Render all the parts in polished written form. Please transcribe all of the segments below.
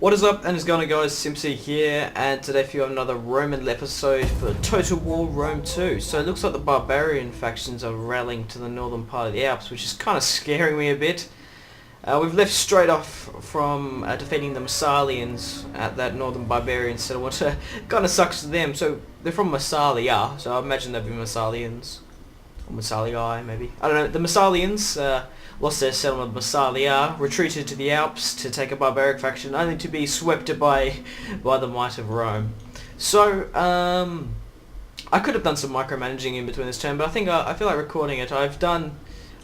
What is up and it's going on, guys? Simpzy here, and today for you another Roman episode for Total War Rome 2. So it looks like the barbarian factions are rallying to the northern part of the Alps, which is kind of scaring me a bit. We've left straight off from defeating the Massalians at that northern barbarian settlement. Kind of sucks to them. So they're from Massalia, so I imagine they'd be Massalians. Or Massalii, maybe. I don't know. The Massalians lost their settlement of Massalia, retreated to the Alps to take a barbaric faction, only to be swept by the might of Rome. So, I could have done some micromanaging in between this turn, but I think I feel like recording it. I've done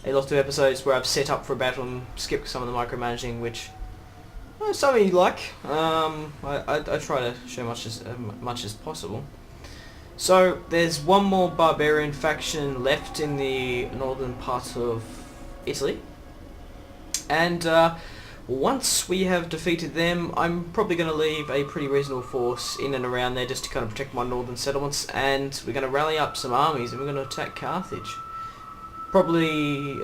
a lot of episodes where I've set up for a battle and skipped some of the micromanaging, which some of you like. I try to show much as possible. So there's one more barbarian faction left in the northern part of Italy, and once we have defeated them, I'm probably going to leave a pretty reasonable force in and around there just to kind of protect my northern settlements, and we're going to rally up some armies and we're going to attack Carthage. Probably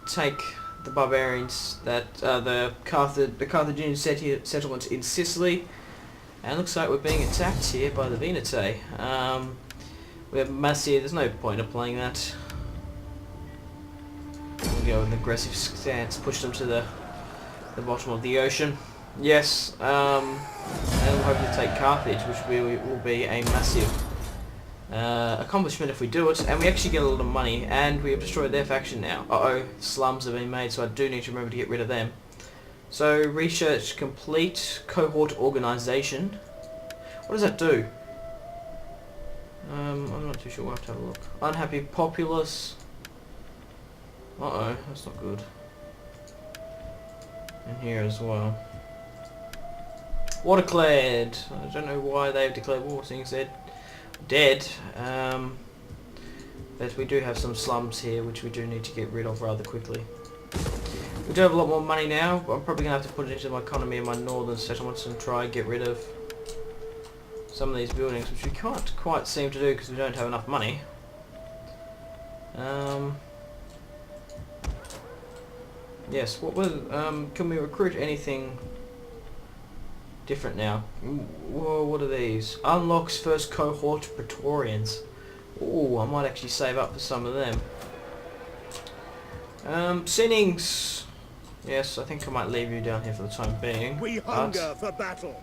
take the barbarians that the Carthaginian settlement in Sicily. And it looks like we're being attacked here by the Venetae. We have Massia, there's no point in playing that. We'll go with an aggressive stance, push them to the bottom of the ocean. Yes, and we'll hopefully take Carthage, which will be a massive accomplishment if we do it. And we actually get a lot of money, and we have destroyed their faction now. Uh-oh, slums have been made, so I do need to remember to get rid of them. So, research complete, cohort organisation. What does that do? I'm not too sure, we'll have to have a look. Unhappy populace. Uh-oh, that's not good. And here as well. War declared. I don't know why they've declared war, seeing they're dead. But we do have some slums here, which we do need to get rid of rather quickly. We do have a lot more money now, but I'm probably going to have to put it into my economy in my northern settlements and try and get rid of some of these buildings, which we can't quite seem to do because we don't have enough money. Yes, what was... can we recruit anything different now? Whoa, what are these? Unlocks first cohort Praetorians. Ooh, I might actually save up for some of them. Sinnings. Yes, I think I might leave you down here for the time being. We hunger for battle.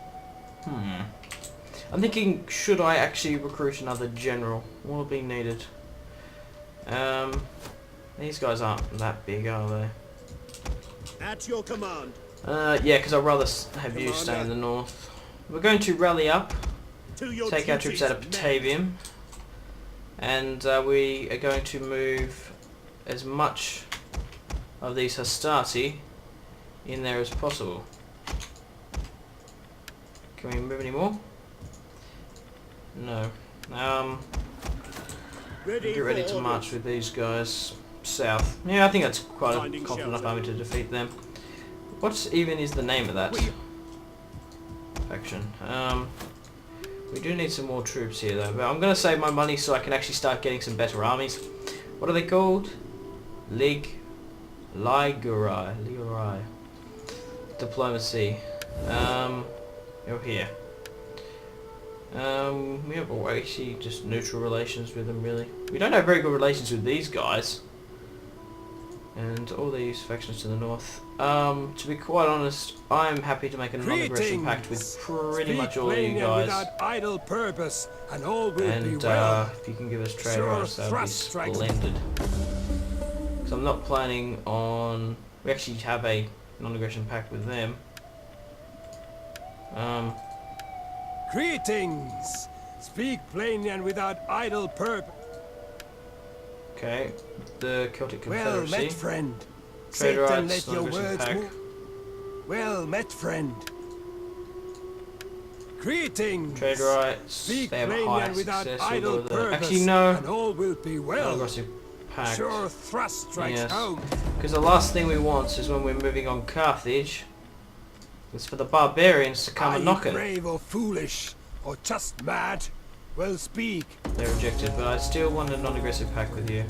I'm thinking, should I actually recruit another general? What will be needed? These guys aren't that big, are they? At your command. Yeah, because I'd rather have you stay in the north. We're going to rally up, take our troops out of Patavium, and we are going to move as much of these Hastati in there as possible. Can we move any more? No. Get ready to march with these guys south. Yeah, I think that's quite a confident enough army to defeat them. What even is the name of that faction? We do need some more troops here though, but I'm going to save my money so I can actually start getting some better armies. What are they called? Ligurai. Diplomacy. Over here. We have actually just neutral relations with them, really. We don't have very good relations with these guys. And all these factions to the north. To be quite honest, I'm happy to make a non-aggression pact with pretty much all of you guys. Idle purpose, and all will and be well. If you can give us trade rights, that would be splendid. So I'm not planning on... We actually have a non-aggression pact with them. Greetings! Speak plainly and without idle purpose. Okay, the Celtic Confederacy. Well met, friend. Trade Sit and rights, let your non-aggression words pact. move. Well met, friend. Greetings! Trade rights, Speak they have a plainly high and without success idle with the... purpose, Actually no, and all will be well. non-aggressive pact. Sure thrust strikes Yes. home. Because the last thing we want is when we're moving on Carthage, is for the barbarians to come Are and you knock it. brave or foolish, or just mad? Well, speak. They rejected, but I still want a non-aggressive pact with you.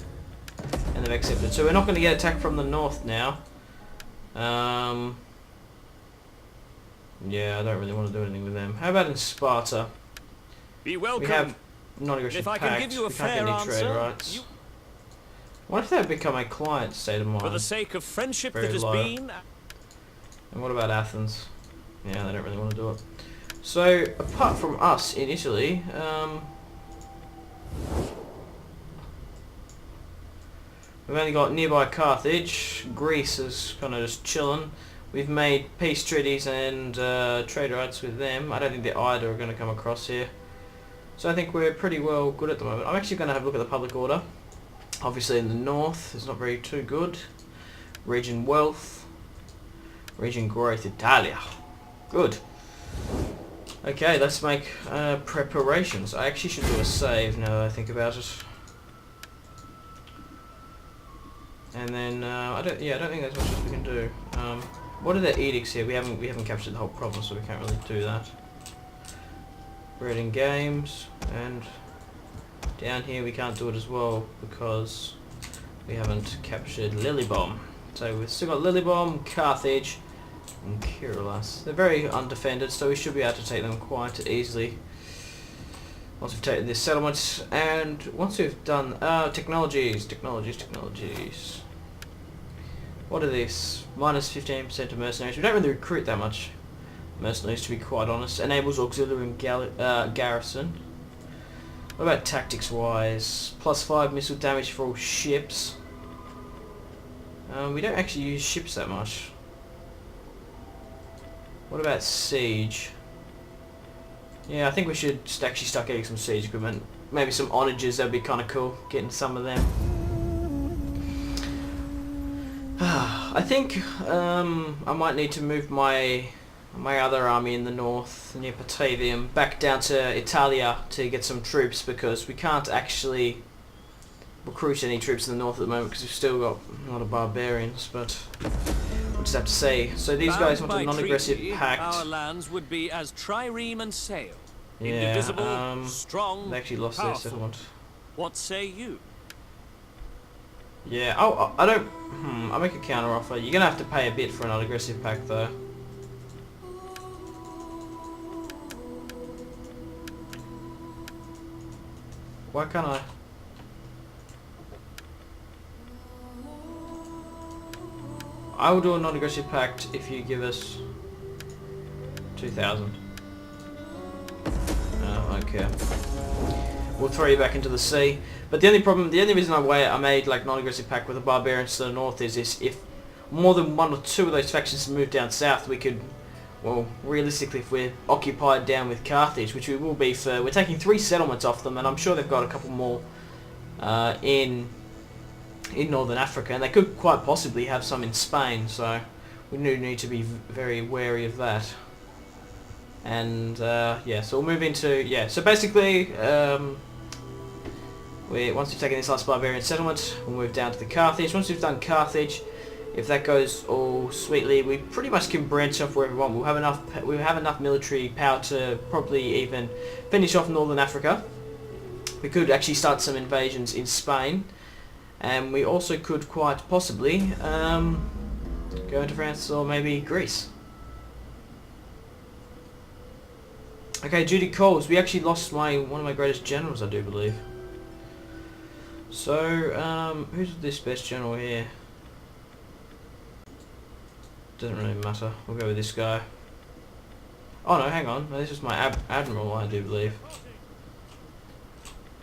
And they've accepted. So we're not going to get attacked from the north now. Yeah, I don't really want to do anything with them. How about in Sparta? Be welcome. We have non-aggression If I pact. can give you a We can't fair get any trade answer, rights. What if they become a client state of mind? for the sake of friendship Very that has low. been. And what about Athens? Yeah, they don't really want to do it. So, apart from us in Italy, we've only got nearby Carthage. Greece is kind of just chilling. We've made peace treaties and trade rights with them. I don't think the Ida are going to come across here. So I think we're pretty well good at the moment. I'm actually going to have a look at the public order. Obviously in the north, it's not very too good. Region wealth. Region growth, Italia. Good. Okay, let's make preparations. I actually should do a save now that I think about it. And then I don't think there's much else we can do. What are the edicts here? We haven't captured the whole province, so we can't really do that. Breeding games, and down here we can't do it as well because we haven't captured Lilybom. So we've still got Lilybom, Carthage, and Kyrillas. They're very undefended, so we should be able to take them quite easily once we've taken this settlement. And once we've done technologies. What are these? Minus 15% of mercenaries. We don't really recruit that much mercenaries, to be quite honest. Enables auxiliary and garrison. What about tactics wise? Plus 5 missile damage for all ships. We don't actually use ships that much. What about siege? Yeah, I think we should actually start getting some siege equipment. Maybe some onagers, that'd be kind of cool, getting some of them. I think I might need to move my other army in the north, near Patavium, back down to Italia to get some troops, because we can't actually recruit any troops in the north at the moment because we've still got a lot of barbarians, but we'll just have to see. So these guys want a non-aggressive pact. Our lands would be as trireme and sail. Yeah, Indivisible, strong, they actually lost their powerful. settlement. What say you? Yeah, I don't... I'll make a counter offer. You're going to have to pay a bit for an unaggressive pact though. Why can't I... I will do a non-aggressive pact if you give us 2,000. Okay. We'll throw you back into the sea. But the only reason I made like non-aggressive pact with the barbarians to the north is if more than one or two of those factions move down south, we could, well, realistically, if we're occupied down with Carthage, which we will be for, we're taking 3 settlements off them, and I'm sure they've got a couple more in northern Africa, and they could quite possibly have some in Spain, so we do need to be very wary of that. And yeah, so we'll move into, yeah, so basically once we've taken this last barbarian settlement, we'll move down to the Carthage. Once we've done Carthage, if that goes all sweetly, we pretty much can branch off wherever we want. We'll have enough military power to probably even finish off northern Africa. We could actually start some invasions in Spain, and we also could quite possibly go into France or maybe Greece. Okay, duty calls. We actually lost one of my greatest generals, I do believe. So, who's this best general here? Doesn't really matter. We'll go with this guy. Oh no, hang on. No, this is my admiral, I do believe.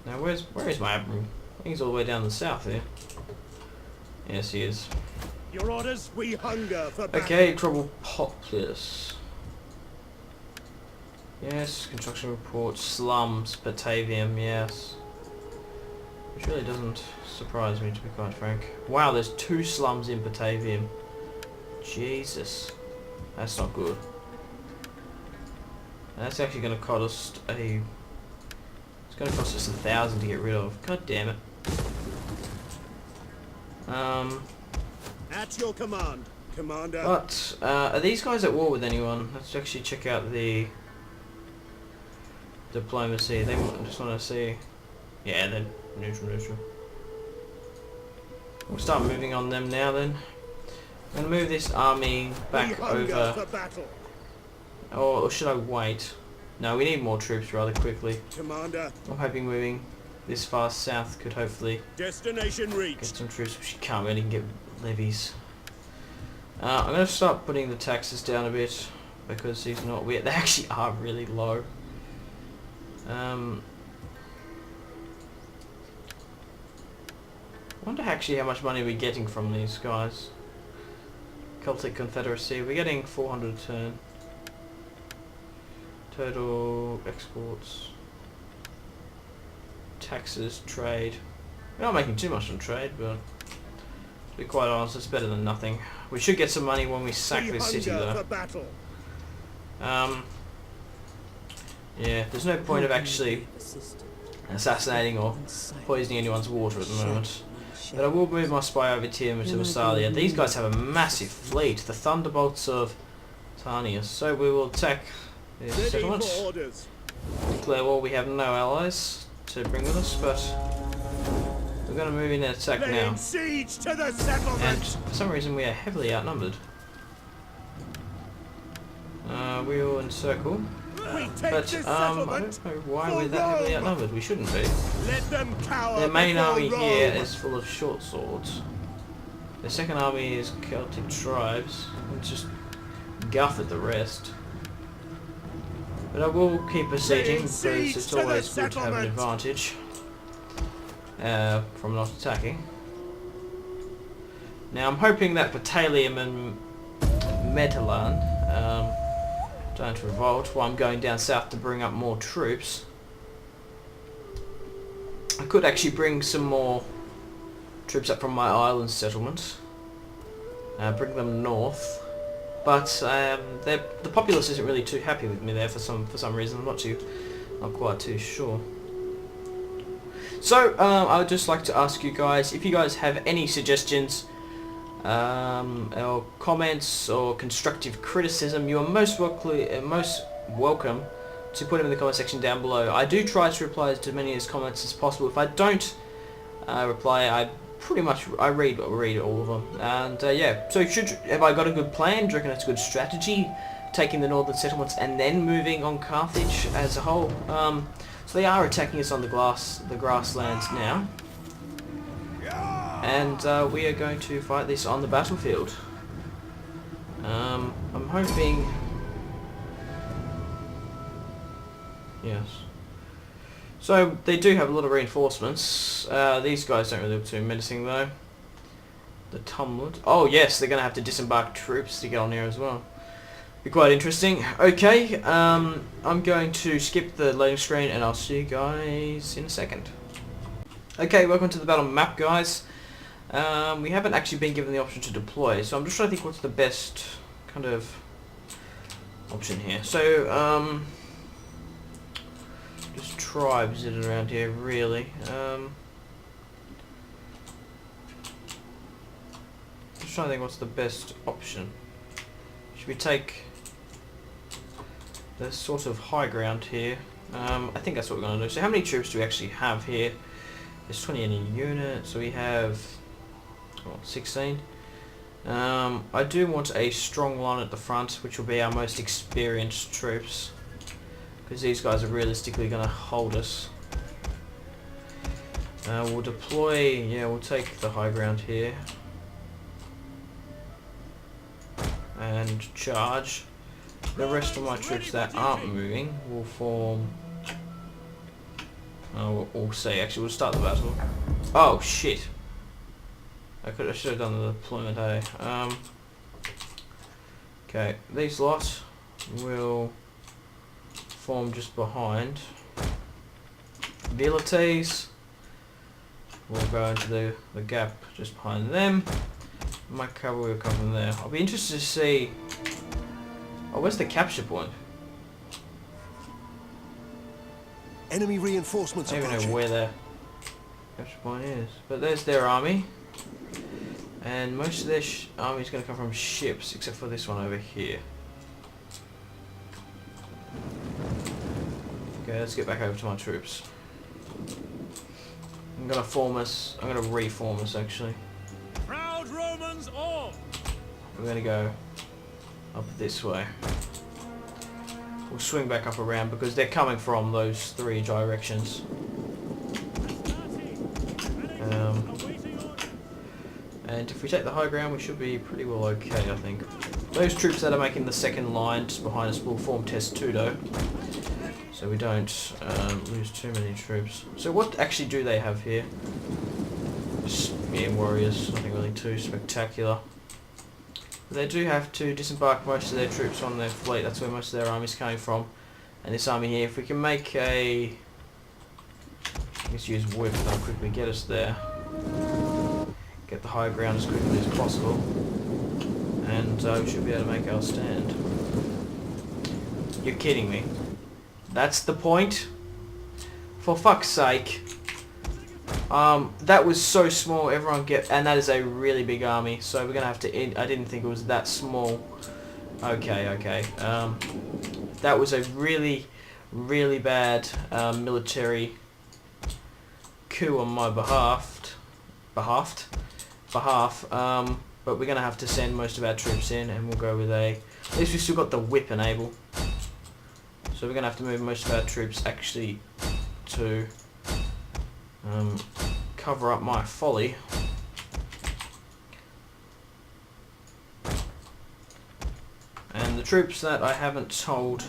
Now, where is my admiral? I think he's all the way down the south here. Yes, he is. Your orders, we hunger for battle. Okay, trouble populace. Yes, construction report, slums, Patavium, yes. Which really doesn't surprise me, to be quite frank. Wow, there's 2 slums in Patavium. Jesus. That's not good. And that's actually going to cost us it's going to cost us 1,000 to get rid of. God damn it. At your command, Commander. But, are these guys at war with anyone? Let's actually check out the diplomacy. They just want to see... Yeah, they're neutral. We'll start moving on them now then. I'm going to move this army back over... Or should I wait? No, we need more troops rather quickly. Commander. I'm hoping moving this far south could hopefully Destination get reached. some troops, which you can't really get levies. I'm going to start putting the taxes down a bit because these are not weird. They actually are really low. Wonder actually how much money we're getting from these guys. Celtic Confederacy, we're getting 400 a turn. Total exports, taxes, trade. We're not making too much on trade, but to be quite honest, it's better than nothing. We should get some money when we sack this city though. For battle. Yeah, there's no point of actually assassinating or poisoning anyone's water at the moment. But I will move my spy over to Massalia. These guys have a massive fleet, the Thunderbolts of Tarnius. So we will attack this settlement. Declare war. We have no allies to bring with us, but we're going to move in and attack now. Siege to the settlement. And for some reason we are heavily outnumbered. We will encircle. But I don't know why we're that heavily outnumbered. We shouldn't be. Let them cower. Their main army Rome. here is full of short swords. The second army is Celtic tribes. We'll just guff at the rest. But I will keep besieging because it's always good to have an advantage from not attacking. Now I'm hoping that Battalium and Metalan don't revolt while I'm going down south to bring up more troops. I could actually bring some more troops up from my island settlement. Bring them north. But the populace isn't really too happy with me there for some reason. I'm not quite too sure. So I would just like to ask you guys if you guys have any suggestions or comments or constructive criticism. You are most welcome to put them in the comment section down below. I do try to reply to as many as comments as possible. If I don't reply, I read all of them. And yeah, so have I got a good plan? Do you reckon it's a good strategy, taking the northern settlements and then moving on Carthage as a whole? So they are attacking us on the grasslands now, and we are going to fight this on the battlefield. I'm hoping, yes. So they do have a lot of reinforcements. These guys don't really look too menacing though. The Tumbled. Oh yes, they're going to have to disembark troops to get on here as well. Be quite interesting. Okay, I'm going to skip the loading screen and I'll see you guys in a second. Okay, welcome to the battle map, guys. We haven't actually been given the option to deploy, so I'm just trying to think what's the best kind of option here. So, just tribes in and around here, really. Just trying to think what's the best option. Should we take the sort of high ground here? I think that's what we're going to do. So how many troops do we actually have here? There's 20 in a unit, so we have 16. I do want a strong line at the front, which will be our most experienced troops, because these guys are realistically going to hold us. We'll deploy, we'll take the high ground here and charge. The rest of my troops that aren't moving will form, we'll see. Actually, we'll start the battle. Oh shit, I should have done the deployment, eh? Okay, these lot will form just behind. Velites will go into the gap just behind them. My cavalry will come from there. I'll be interested to see. Oh, where's the capture point? Enemy reinforcements I don't even approaching. know where the capture point is. But there's their army. And most of their army is going to come from ships, except for this one over here. Okay, let's get back over to my troops. I'm going to reform us actually. Proud Romans all! We're going to go up this way. we'll swing back up around because they're coming from those 3 directions. And if we take the high ground, we should be pretty well okay, I think. Those troops that are making the second line just behind us will form test 2 though, so we don't lose too many troops. So what actually do they have here? Just warriors, nothing really too spectacular. They do have to disembark most of their troops on their fleet. That's where most of their army's coming from. And this army here, if we can make a... let's use whip, that'll quickly get us there. Get the high ground as quickly as possible. And we should be able to make our stand. You're kidding me. That's the point? For fuck's sake. That was so small, everyone get... and that is a really big army, so we're gonna have to end... I didn't think it was that small. Okay. That was a really, really bad military coup on my behalf. But we're gonna have to send most of our troops in, and we'll go with a... at least we've still got the whip enable. So we're gonna have to move most of our troops actually to cover up my folly. And the troops that I haven't told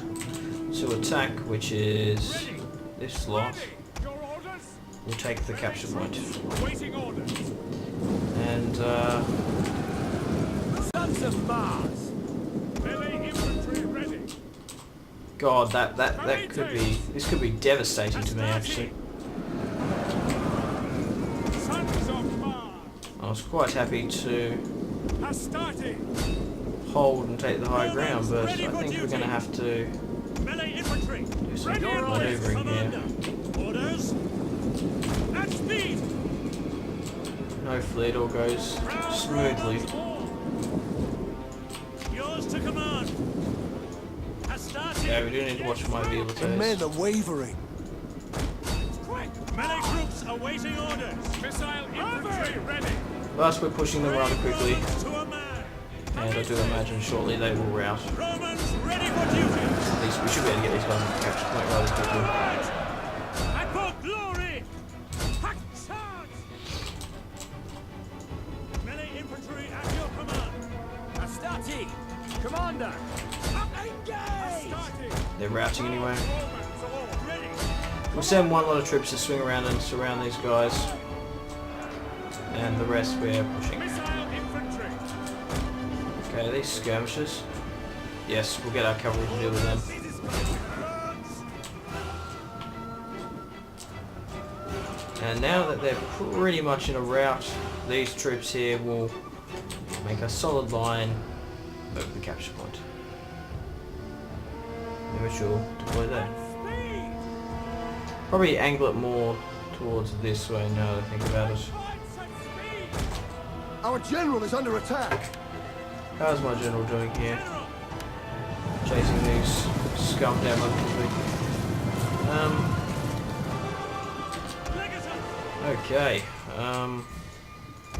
to attack, which is this lot, will take the capture point. And Sons of Mars! Melee infantry ready! God, that could be... this could be devastating to me actually. Sons of Mars! I was quite happy to Astarte! hold and take the high ground, but I think we're going to have to Melee infantry! do some maneuvering here. Orders! At speed! Hopefully it all goes smoothly. Yours to command! Astarte! Yeah, we do need to watch my The men vehicles. are wavering. Quick! Melee troops awaiting orders! Missile infantry ready! But we're pushing them rather quickly, To a man! and I do imagine shortly they will rout. Romans ready for duty! At least we should be able to get these guys at the capture point rather quickly. And for glory! Hack charge! Melee infantry at your command! Astarte! Commander! Engage! Astarte! They're routing anyway. Romans all ready! We'll send one lot of troops to swing around and surround these guys, and the rest we're pushing. Missile infantry! Okay, these skirmishers. Yes, we'll get our cavalry to deal with them. And now that they're pretty much in a rout, these troops here will make a solid line over the capture point. Then we shall deploy that. Probably angle it more towards this way now that I think about it. Our general is under attack! How's my general doing here? Chasing these scum down like okay.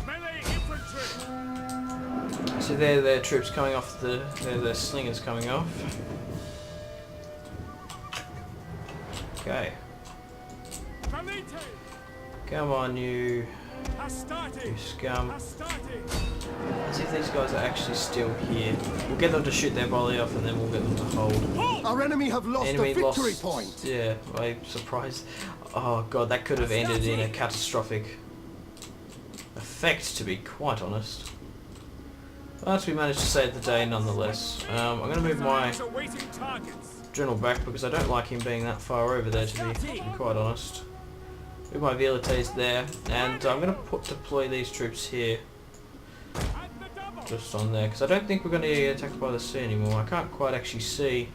Melee infantry! So there their troops coming off the slingers coming off. Okay. Come on, you scum. Let's see if these guys are actually still here. We'll get them to shoot their volley off and then we'll get them to hold. Our enemy have lost Enemy a victory lost. point! Yeah, I'm surprised. Oh god, that could have ended in a catastrophic effect, to be quite honest. But we managed to save the day nonetheless. I'm going to move my general back because I don't like him being that far over there, to be quite honest. Move my velites there, and I'm going to deploy these troops here. Just on there, because I don't think we're going to get attacked by the sea anymore. I can't quite actually see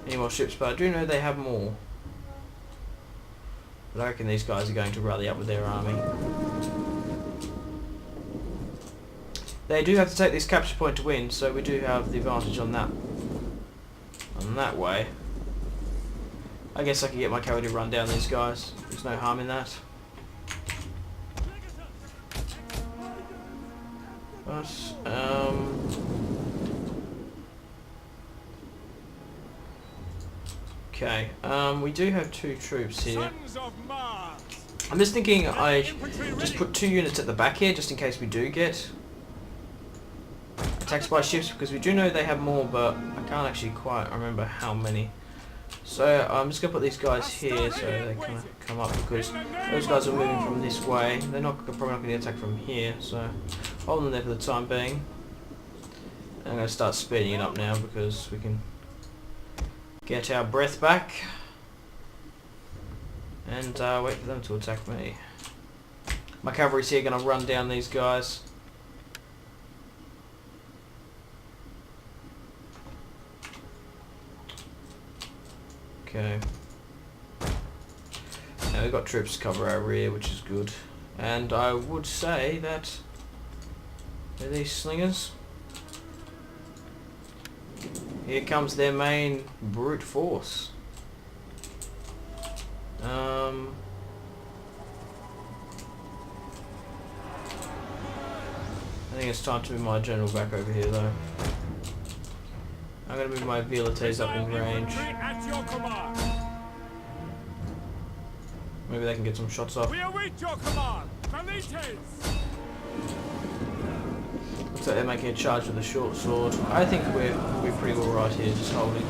any more ships, but I do know they have more. But I reckon these guys are going to rally up with their army. They do have to take this capture point to win, so we do have the advantage on that way. I guess I can get my cavalry to run down these guys. There's no harm in that. But, Okay, we do have 2 troops here. Sons of Mars. I'm just thinking I just put 2 units at the back here, just in case we do get attacked by ships, because we do know they have more, but I can't actually quite remember how many. So I'm just going to put these guys here so they kind of come up, because those guys are moving from this way. They're probably not going to attack from here, so hold them there for the time being. I'm going to start speeding it up now because we can get our breath back and wait for them to attack me. My cavalry's here going to run down these guys. Okay. Now we've got troops to cover our rear, which is good. And I would say that they're these slingers. Here comes their main brute force. I think it's time to move my general back over here though. I'm going to move my velites up in range. At your command. Maybe they can get some shots off. We await your command. Velites. Looks like they're making a charge with a short sword. I think we're pretty well right here, just holding.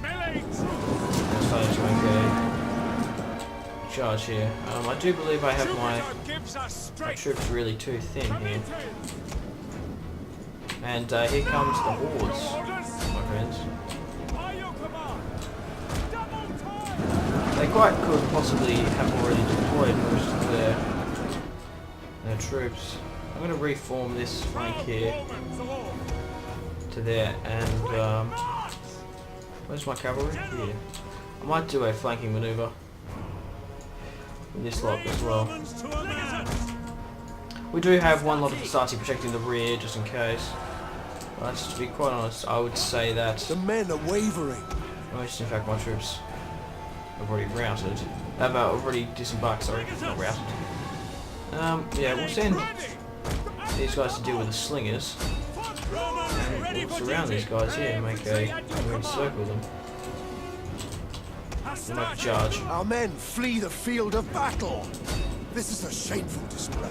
Melee troops. I'm starting to make a charge here. I do believe I have my Gives us strength. troops really too thin here. And here comes the hordes, my friends. By your command. Double time. They quite could possibly have already deployed most of their troops. I'm going to reform this flank here to there, and where's my cavalry? Here. I might do a flanking maneuver with this lot as well. We do have one lot of Sparta protecting the rear, just in case. But to be quite honest, I would say that The men are wavering. most, in fact, my troops have already routed. Have already disembarked, sorry, not routed. Yeah, we'll send these guys to deal with the slingers. And we'll surround these guys here and make a encircle them. We'll make a charge. Our men flee the field of battle. This is a shameful display.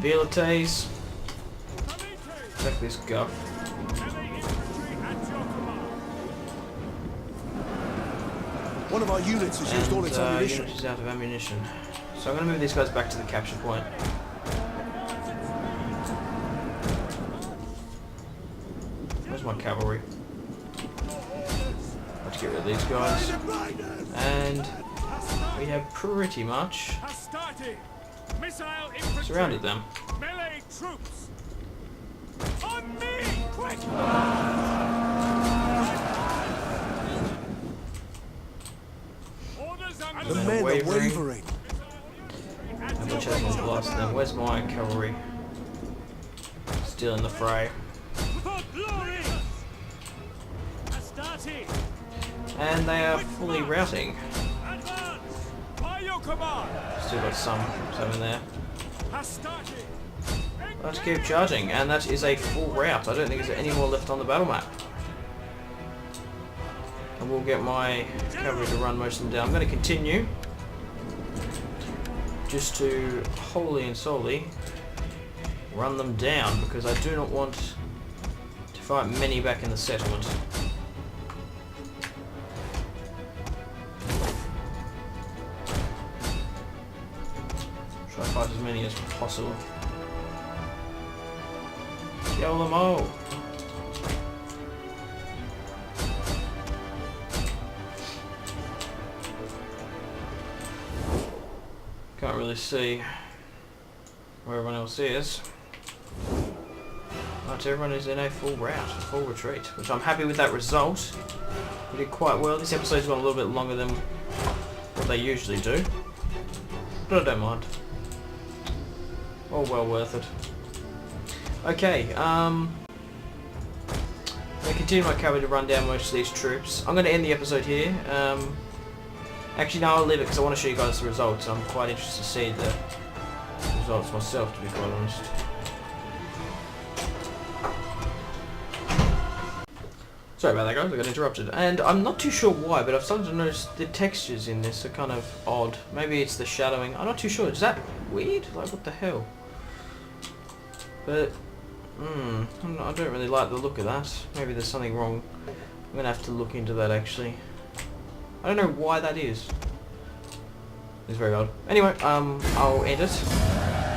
Velites. Check this guff. One of our units has used all its ammunition. Unit is out of ammunition. So I'm going to move these guys back to the capture point. Where's my cavalry? Let's get rid of these guys. And we have pretty much surrounded them. Melee troops. On me! Quick! Orders under The men are wavering. wavering. And which has one lost them. Where's my cavalry? Still in the fray. For glory! Astarte! And they are fully routing. Advance! By your command! Still got some in there. Astarte! Let's keep charging, and that is a full rout. I don't think there's any more left on the battle map. And we'll get my cavalry to run most of them down. I'm going to continue just to wholly and solely run them down, because I do not want to fight many back in the settlement. Try to fight as many as possible. Kill them all! Can't really see where everyone else is. But everyone is in a full rout, a full retreat, which I'm happy with that result. We did quite well. This episode's gone a little bit longer than what they usually do, but I don't mind. All well worth it. Okay, I'm going to continue my cavalry to run down most of these troops. I'm going to end the episode here. Actually, no, I'll leave it because I want to show you guys the results. I'm quite interested to see the results myself, to be quite honest. Sorry about that, guys, I got interrupted. And I'm not too sure why, but I've started to notice the textures in this are kind of odd. Maybe it's the shadowing. I'm not too sure. Is that weird? Like, what the hell? But, I don't really like the look of that. Maybe there's something wrong. I'm going to have to look into that, actually. I don't know why that is. It's very odd. Anyway, I'll end it.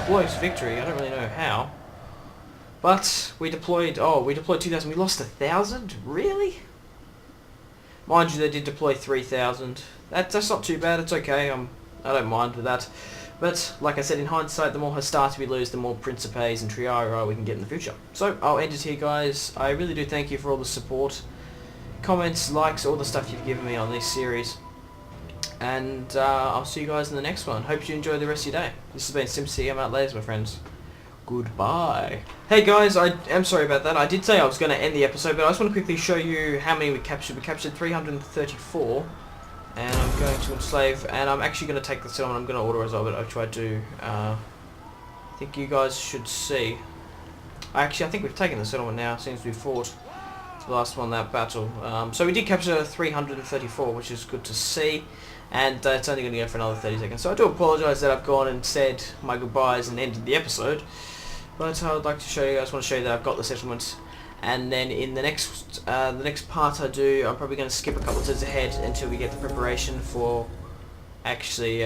Close victory. I don't really know how. But we deployed 2,000. We lost 1,000? Really? Mind you, they did deploy 3,000. That's not too bad. It's okay. I don't mind with that. But like I said, in hindsight, the more Hastati we lose, the more Principes and Triarii we can get in the future. So I'll end it here, guys. I really do thank you for all the support, comments, likes, all the stuff you've given me on this series. And I'll see you guys in the next one. Hope you enjoy the rest of your day. This has been Simpzy. I'm out layers, my friends. Goodbye. Hey guys, I am sorry about that. I did say I was going to end the episode, but I just want to quickly show you how many we captured. We captured 334, and I'm going to enslave, and I'm actually going to take the settlement. I'm going to auto-resolve it. I've tried to. I think you guys should see. I think we've taken the settlement now since we fought the last one, that battle. So we did capture 334, which is good to see. And it's only going to go for another 30 seconds. So I do apologise that I've gone and said my goodbyes and ended the episode. But I would like to show you, I just want to show you that I've got the settlement. And then in the next part I do, I'm probably going to skip a couple of turns ahead until we get the preparation for actually,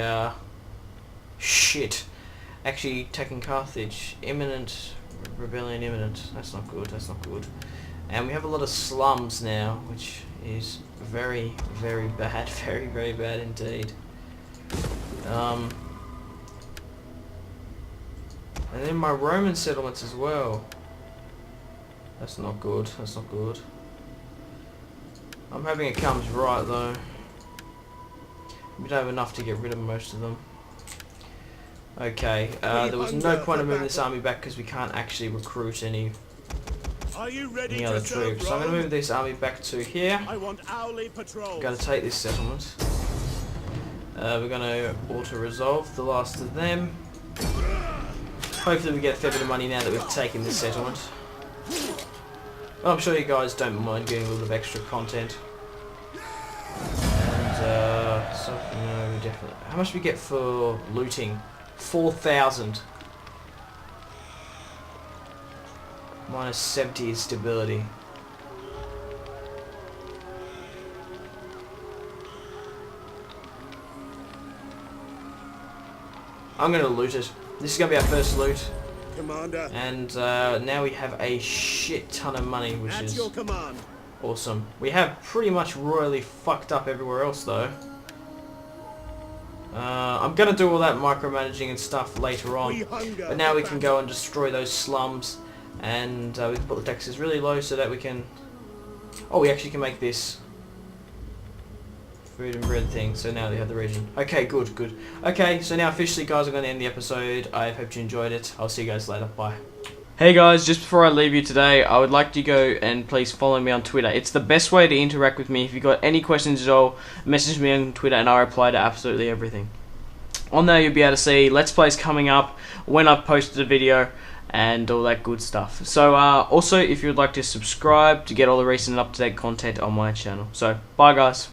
actually taking Carthage. Imminent, rebellion imminent. That's not good, that's not good. And we have a lot of slums now, which is very, very bad. Very, very bad indeed. And then my Roman settlements as well. That's not good. That's not good. I'm hoping it comes right though. We don't have enough to get rid of most of them. Okay, there was no point in moving this army back because we can't actually recruit any other troops. So I'm going to move this army back to here. I want hourly patrols. We're going to take this settlement. We're going to auto-resolve the last of them. Hopefully we get a fair bit of money now that we've taken this settlement. Well, I'm sure you guys don't mind getting a little bit of extra content. And, no, definitely. How much do we get for looting? 4,000. Minus 70 is stability. I'm going to loot it. This is going to be our first loot. Commander. And now we have a shit ton of money, which At is your command. awesome. We have pretty much royally fucked up everywhere else though. I'm going to do all that micromanaging and stuff later on. But now we can go and destroy those slums. And we can put the taxes really low so that we can... Oh, we actually can make this food and bread thing, so now they have the region. Okay, good, good. Okay, so now officially, guys, I'm going to end the episode. I hope you enjoyed it. I'll see you guys later. Bye. Hey guys, just before I leave you today, I would like to go and please follow me on Twitter. It's the best way to interact with me. If you've got any questions at all, message me on Twitter and I'll reply to absolutely everything. On there you'll be able to see Let's Plays coming up, when I've posted a video, and all that good stuff. So also, if you'd like to subscribe to get all the recent and up-to-date content on my channel. So, bye guys.